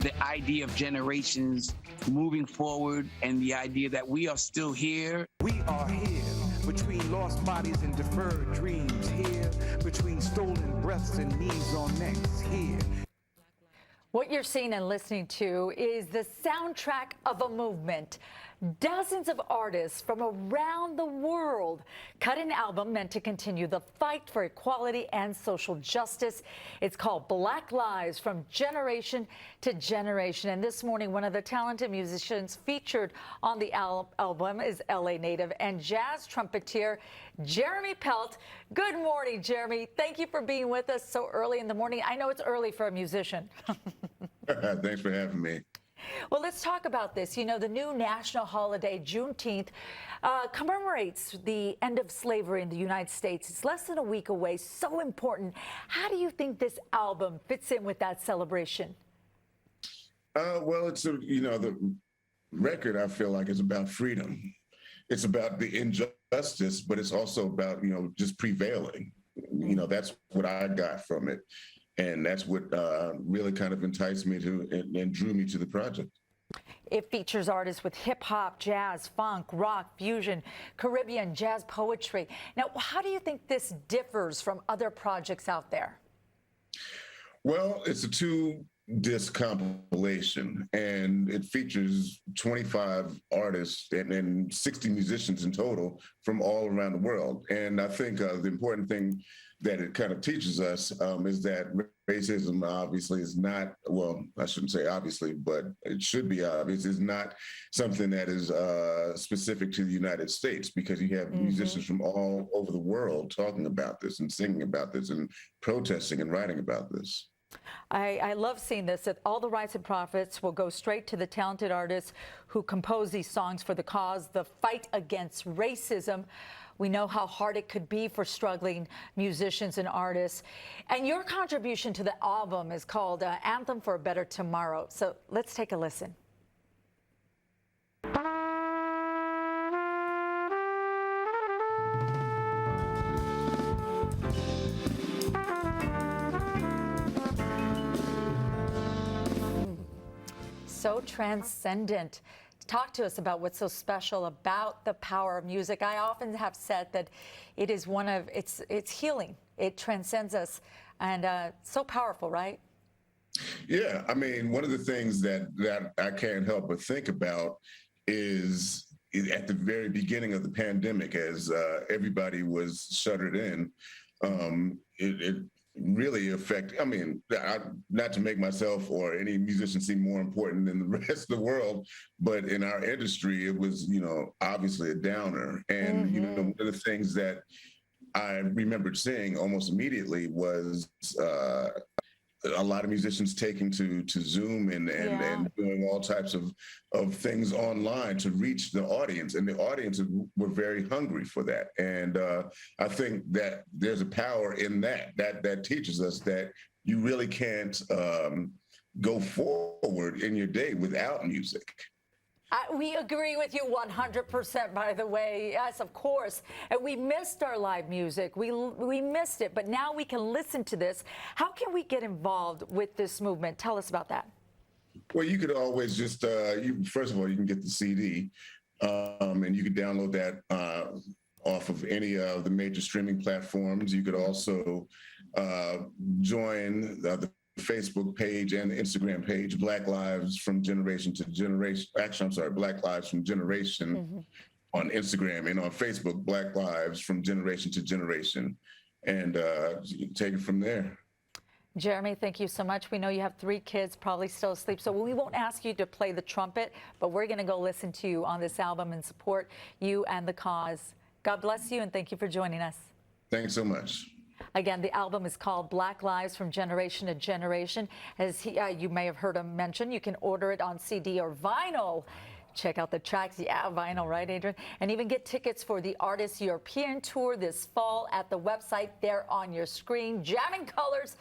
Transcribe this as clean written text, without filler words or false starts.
The idea of generations moving forward and the idea that we are still here. We are here between lost bodies and deferred dreams, here between stolen breaths and knees on necks, here. What you're seeing and listening to is the soundtrack of a movement. Dozens of artists from around the world cut an album meant to continue the fight for equality and social justice. It's called Black Lives from Generation to Generation. And this morning, one of the talented musicians featured on the album is LA native and jazz trumpeter Jeremy Pelt. Good morning, Jeremy. Thank you for being with us so early in the morning. I know it's early for a musician. Thanks for having me. Well, let's talk about this. You know, the new national holiday, Juneteenth, commemorates the end of slavery in the United States. It's less than a week away. So important. How do you think this album fits in with that celebration? Well, it's, the record, I feel like, is about freedom. It's about the injustice, but it's also about, just prevailing. That's what I got from it. And that's what really kind of enticed me to and drew me to the project. It features artists with hip hop, jazz, funk, rock, fusion, Caribbean, jazz poetry. Now, how do you think this differs from other projects out there? Well, it's a 2-disc compilation, and it features 25 artists and 60 musicians in total from all around the world. And I think the important thing that it kind of teaches us is that racism obviously is not, well, I shouldn't say obviously, but it should be obvious, is not something that is specific to the United States, because you have musicians from all over the world talking about this and singing about this and protesting and writing about this. I love seeing this, that all the rights and profits will go straight to the talented artists who compose these songs for the cause, the fight against racism. We know how hard it could be for struggling musicians and artists. And your contribution to the album is called Anthem for a Better Tomorrow. So let's take a listen. So transcendent. Talk to us about what's so special about the power of music. I often have said that it is it's healing. It transcends us, and so powerful, right? Yeah, I mean, one of the things that I can't help but think about is at the very beginning of the pandemic, as everybody was shuttered in, it really affect, I mean, not to make myself or any musician seem more important than the rest of the world, but in our industry, it was, obviously a downer. And, one of the things that I remembered seeing almost immediately was a lot of musicians taking to Zoom and doing all types of things online to reach the audience, and the audience were very hungry for that. And I think that there's a power in that teaches us that you really can't go forward in your day without music. We agree with you 100%, by the way. Yes, of course. And we missed our live music. We missed it, but now we can listen to this. How can we get involved with this movement? Tell us about that. Well, you could always just, first of all, you can get the CD, and you can download that off of any of the major streaming platforms. You could also join the Facebook page and the Instagram page, Black Lives from Generation to Generation. Actually, I'm sorry, Black Lives from Generation on Instagram, and on Facebook, Black Lives from Generation to Generation. And you can take it from there. Jeremy, thank you so much. We know you have 3 kids, probably still asleep, so we won't ask you to play the trumpet, but we're going to go listen to you on this album and support you and the cause. God bless you, and thank you for joining us. Thanks so much. Again, the album is called Black Lives from Generation to Generation. As you may have heard him mention, you can order it on CD or vinyl. Check out the tracks. Yeah, vinyl, right, Adrian? And even get tickets for the artist's European tour this fall at the website there on your screen, jammingcolors.com.